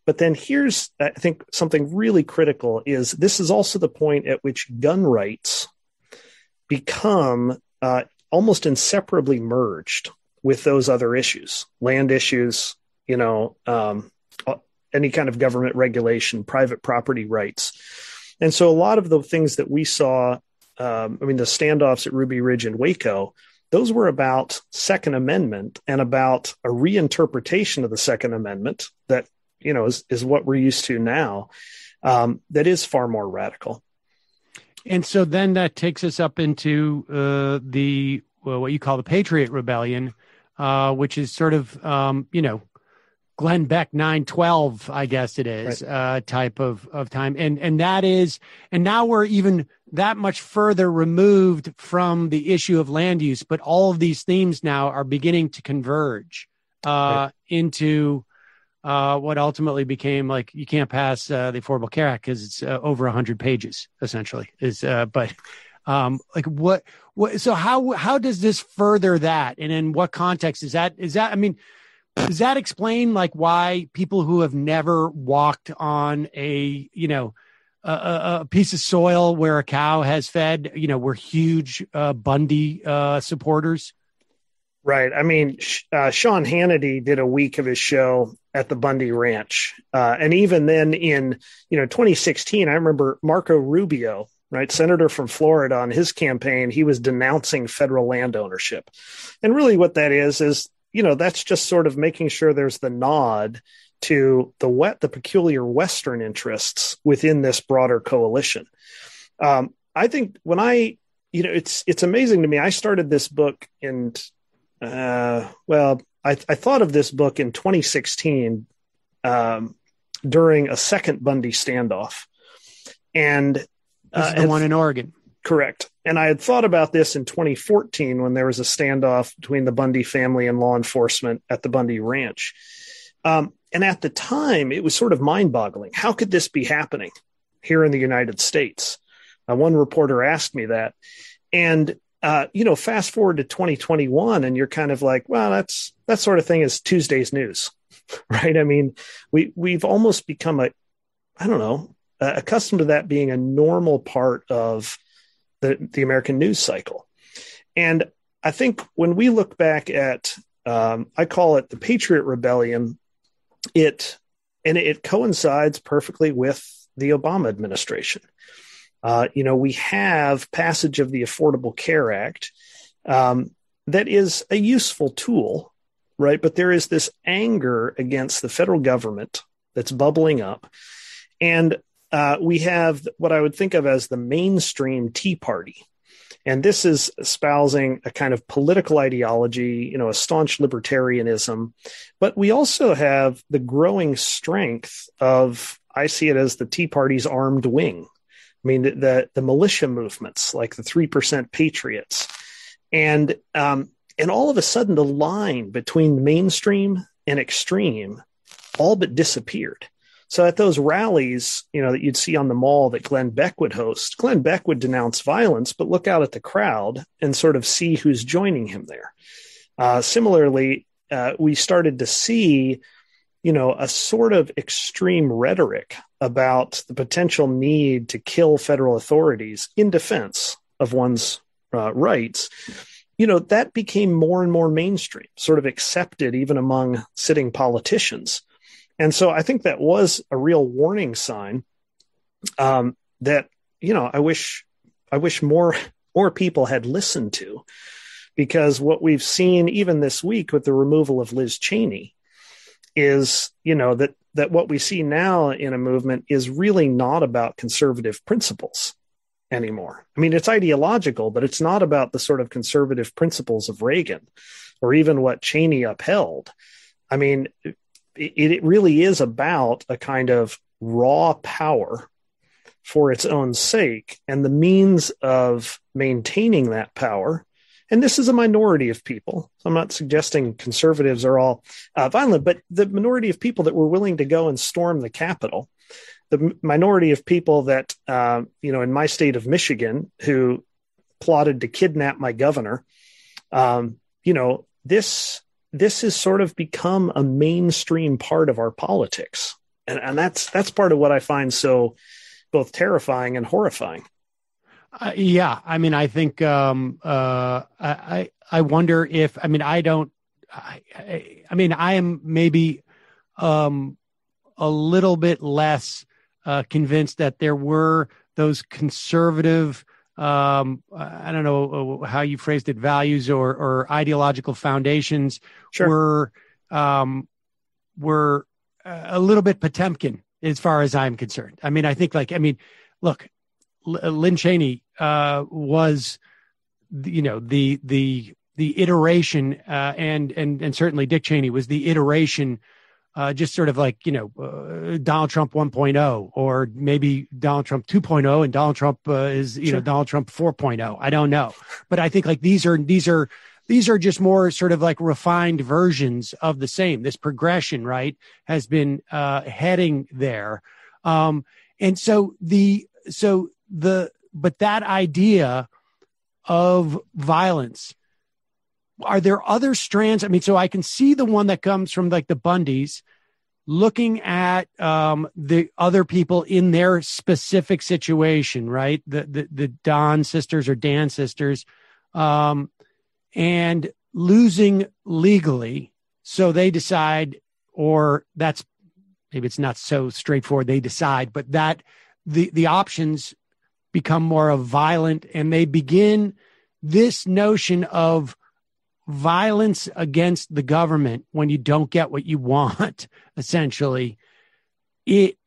But then here's, I think, something really critical is this is also the point at which gun rights become almost inseparably merged with those other issues, land issues, any kind of government regulation, private property rights. And so a lot of the things that we saw, the standoffs at Ruby Ridge and Waco, those were about Second Amendment and about a reinterpretation of the Second Amendment that, is what we're used to now, that is far more radical. And so then that takes us up into what you call the Patriot Rebellion, which is sort of, Glenn Beck 9/12, I guess it is, right. Type of time. And that is, and now we're even that much further removed from the issue of land use, but all of these themes now are beginning to converge right. into what ultimately became like, you can't pass the Affordable Care Act because it's over 100 pages, essentially. So how does this further that? And in what context does that, does that explain like why people who have never walked on a piece of soil where a cow has fed, were huge Bundy supporters? Right. Sean Hannity did a week of his show at the Bundy Ranch. And even then in, 2016, I remember Marco Rubio, right, senator from Florida, on his campaign, he was denouncing federal land ownership. And really what that is, that's just sort of making sure there's the nod to the peculiar Western interests within this broader coalition. I think when it's amazing to me. I started this book in, I thought of this book in 2016 during a second Bundy standoff. And this is the one in Oregon. Correct. And I had thought about this in 2014 when there was a standoff between the Bundy family and law enforcement at the Bundy Ranch. And at the time, it was sort of mind-boggling. How could this be happening here in the United States? One reporter asked me that. And, fast forward to 2021, and you're kind of like, well, that sort of thing is Tuesday's news, right? We've almost become accustomed to that being a normal part of the American news cycle. And I think when we look back at, I call it the Patriot Rebellion, it coincides perfectly with the Obama administration. We have passage of the Affordable Care Act that is a useful tool, right? But there is this anger against the federal government that's bubbling up. And we have what I would think of as the mainstream Tea Party. And this is espousing a kind of political ideology, a staunch libertarianism. But we also have the growing strength of, I see it as the Tea Party's armed wing. The militia movements like the 3% Patriots. And all of a sudden, the line between mainstream and extreme all but disappeared. So at those rallies, that you'd see on the mall that Glenn Beck would host, Glenn Beck would denounce violence, but look out at the crowd and sort of see who's joining him there. Similarly, we started to see, a sort of extreme rhetoric about the potential need to kill federal authorities in defense of one's rights. That became more and more mainstream, sort of accepted even among sitting politicians. And so I think that was a real warning sign that, I wish more people had listened to, because what we've seen even this week with the removal of Liz Cheney is, that what we see now in a movement is really not about conservative principles anymore. It's ideological, but it's not about the sort of conservative principles of Reagan or even what Cheney upheld. It really is about a kind of raw power for its own sake and the means of maintaining that power. And this is a minority of people. So I'm not suggesting conservatives are all violent, but the minority of people that were willing to go and storm the Capitol, the minority of people that, in my state of Michigan, who plotted to kidnap my governor, this has sort of become a mainstream part of our politics. And that's part of what I find so both terrifying and horrifying. Yeah, I mean, I think I wonder if I mean I am maybe a little bit less convinced that there were those conservative I don't know how you phrased it, values or ideological foundations Sure. were a little bit Potemkin as far as I'm concerned. I mean, I think look, Lynn Cheney was, the iteration, and certainly Dick Cheney was the iteration, just sort of like, Donald Trump 1.0, or maybe Donald Trump 2.0, and Donald Trump is, Sure. Donald Trump 4.0. I don't know, but I think like these are just more sort of like refined versions of the same. This progression, right, has been heading there, and but that idea of violence, are there other strands? I mean, so I can see the one that comes from like the Bundys, looking at the other people in their specific situation, right? The Don sisters or Dan sisters, and losing legally. So they decide, or that's maybe it's not so straightforward. They decide, but that the options become more of violent, and they begin this notion of violence against the government when you don't get what you want. Essentially, it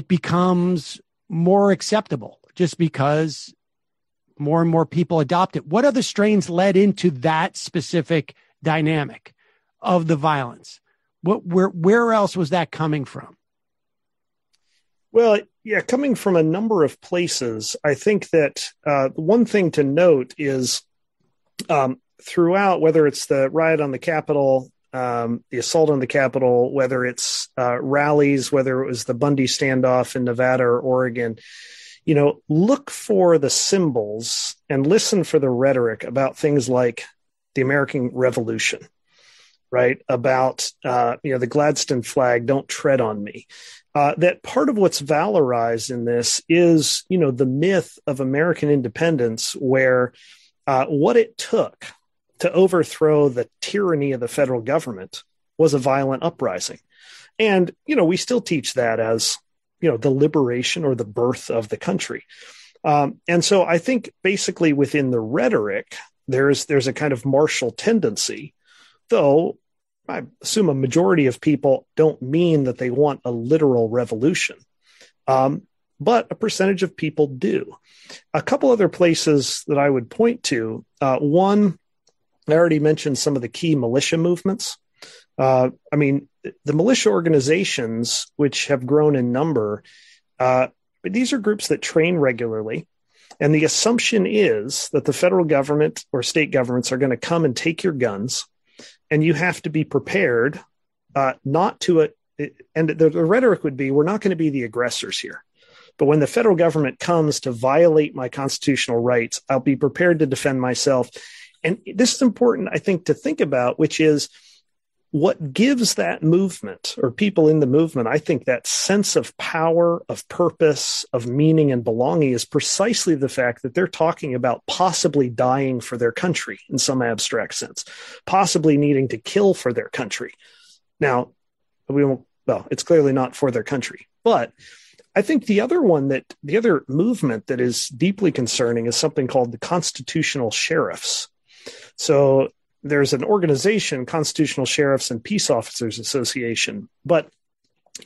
becomes more acceptable just because more and more people adopt it. What other strains led into that specific dynamic of the violence? Where else was that coming from? Well, yeah, coming from a number of places. I think that one thing to note is throughout, whether it's the riot on the Capitol, the assault on the Capitol, whether it's rallies, whether it was the Bundy standoff in Nevada or Oregon, look for the symbols and listen for the rhetoric about things like the American Revolution, right? About, the Gladstone flag, don't tread on me. That part of what's valorized in this is, the myth of American independence, where what it took to overthrow the tyranny of the federal government was a violent uprising. And, we still teach that as, the liberation or the birth of the country. And so I think basically within the rhetoric, there's a kind of martial tendency, though I assume a majority of people don't mean that they want a literal revolution. But a percentage of people do. A couple other places that I would point to, one, I already mentioned some of the key militia movements. The militia organizations, which have grown in number, these are groups that train regularly. And the assumption is that the federal government or state governments are going to come and take your guns, and you have to be prepared not to. And the rhetoric would be, we're not going to be the aggressors here. But when the federal government comes to violate my constitutional rights, I'll be prepared to defend myself. And this is important, I think, to think about, which is what gives that movement or people in the movement, I think, that sense of power, of purpose, of meaning and belonging is precisely the fact that they're talking about possibly dying for their country in some abstract sense, possibly needing to kill for their country. Now, it's clearly not for their country, but I think the other movement that is deeply concerning is something called the constitutional sheriffs. So there's an organization, Constitutional Sheriffs and Peace Officers Association, but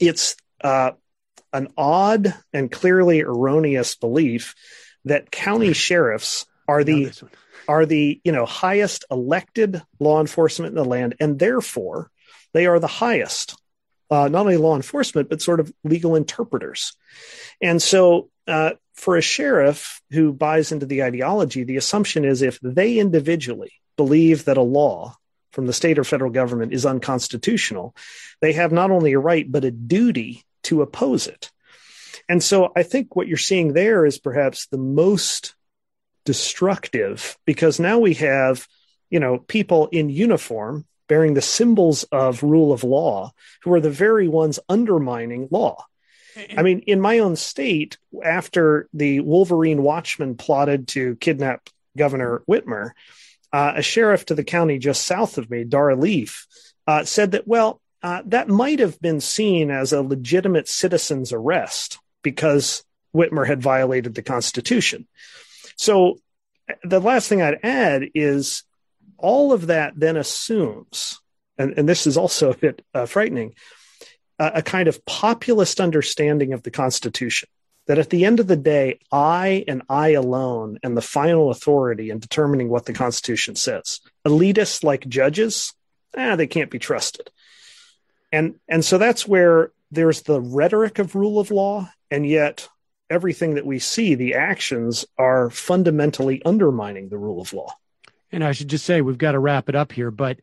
it's an odd and clearly erroneous belief that county sheriffs are the highest elected law enforcement in the land, and therefore they are the highest, not only law enforcement, but sort of legal interpreters. And so for a sheriff who buys into the ideology, the assumption is if they individually believe that a law from the state or federal government is unconstitutional, they have not only a right, but a duty to oppose it. And so I think what you're seeing there is perhaps the most destructive, because now we have, people in uniform bearing the symbols of rule of law, who are the very ones undermining law. I mean, in my own state, after the Wolverine Watchmen plotted to kidnap Governor Whitmer, a sheriff to the county just south of me, Dara Leaf, said that, that might have been seen as a legitimate citizen's arrest because Whitmer had violated the Constitution. So the last thing I'd add is all of that then assumes, and this is also a bit frightening, a kind of populist understanding of the Constitution, that at the end of the day, I and I alone am the final authority in determining what the Constitution says. Elitists like judges, they can't be trusted. And so that's where there's the rhetoric of rule of law, and yet everything that we see, the actions, are fundamentally undermining the rule of law. And I should just say, we've got to wrap it up here, but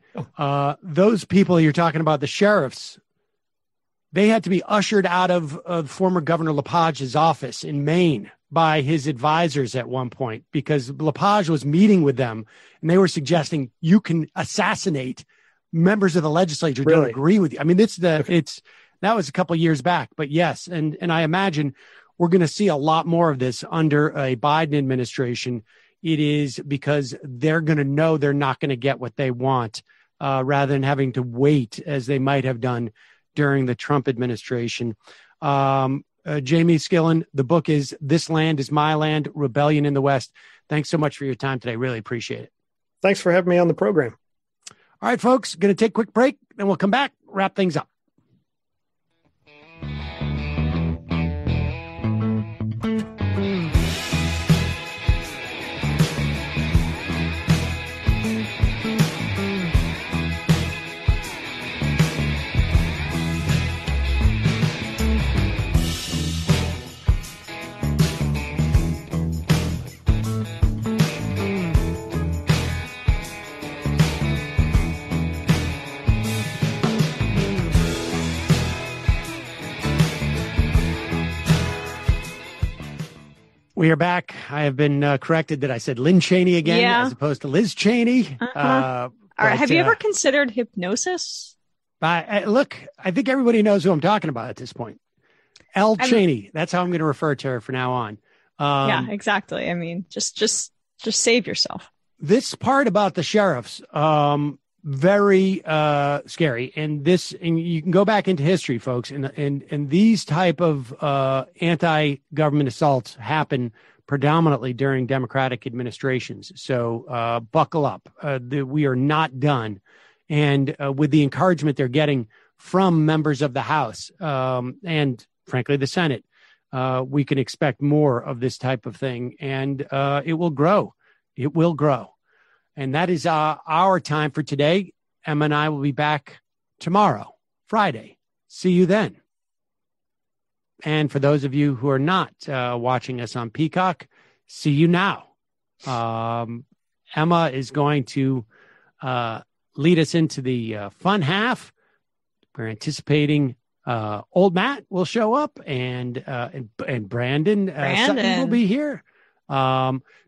those people you're talking about, the sheriffs, they had to be ushered out of former Governor LePage's office in Maine by his advisors at one point, because LePage was meeting with them and they were suggesting you can assassinate members of the legislature who don't agree with you. I mean, that was a couple of years back, but yes. And I imagine we're going to see a lot more of this under a Biden administration. It is because they're going to know they're not going to get what they want, rather than having to wait as they might have done during the Trump administration. Jamie Skillen, the book is This Land Is My Land, Rebellion in the West. Thanks so much for your time today. Really appreciate it. Thanks for having me on the program. All right, folks, going to take a quick break, then we'll come back, wrap things up. We are back. I have been corrected that I said Lynn Cheney again, as opposed to Liz Cheney. All right. Have you ever considered hypnosis? Look, I think everybody knows who I'm talking about at this point. Cheney. That's how I'm going to refer to her from now on. Yeah, exactly. I mean, just save yourself. This part about the sheriffs, very scary. And you can go back into history, folks, and these type of anti-government assaults happen predominantly during Democratic administrations. So buckle up. We are not done. And with the encouragement they're getting from members of the House and, frankly, the Senate, we can expect more of this type of thing. And it will grow. It will grow. And that is our time for today. Emma and I will be back tomorrow, Friday. See you then. And for those of you who are not watching us on Peacock, see you now. Emma is going to lead us into the fun half. We're anticipating old Matt will show up and Brandon Sutton will be here.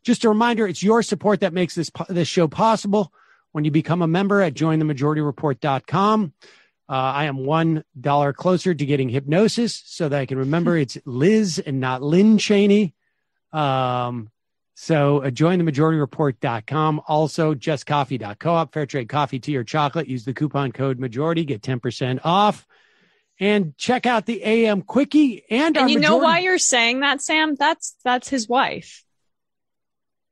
Just a reminder, it's your support that makes this show possible. When you become a member at jointhemajority.report.com, I am $1 closer to getting hypnosis so that I can remember it's Liz and not Lynn Cheney. So jointhemajority.report.com. Also, justcoffee.coop, fair trade coffee, tea, or chocolate. Use the coupon code majority, get 10% off. And check out the AM Quickie and our you know why you're saying that, Sam? That's his wife.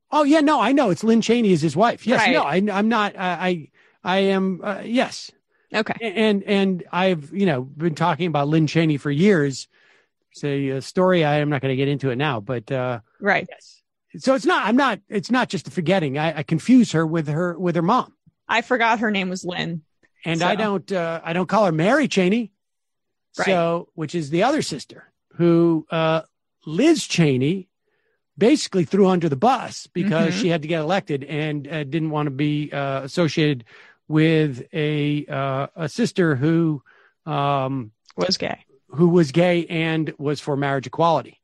Oh, yeah, no, I know. It's Lynn Cheney is his wife. Yes, right. No, I'm not. I am. Yes. Okay. And I've, been talking about Lynn Cheney for years. It's a story. I am not going to get into it now, but right. Yes. So it's not just a forgetting. I confuse her with her mom. I forgot her name was Lynn. And so. I don't call her Mary Cheney. Right. So, which is the other sister who, Liz Cheney basically threw under the bus because she had to get elected and didn't want to be associated with a sister who was gay, and was for marriage equality.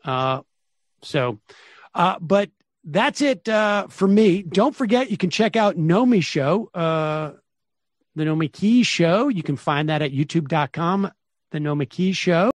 But that's it for me. Don't forget, you can check out Nomi's show The No McKee Show. You can find that at youtube.com, The No McKee Show.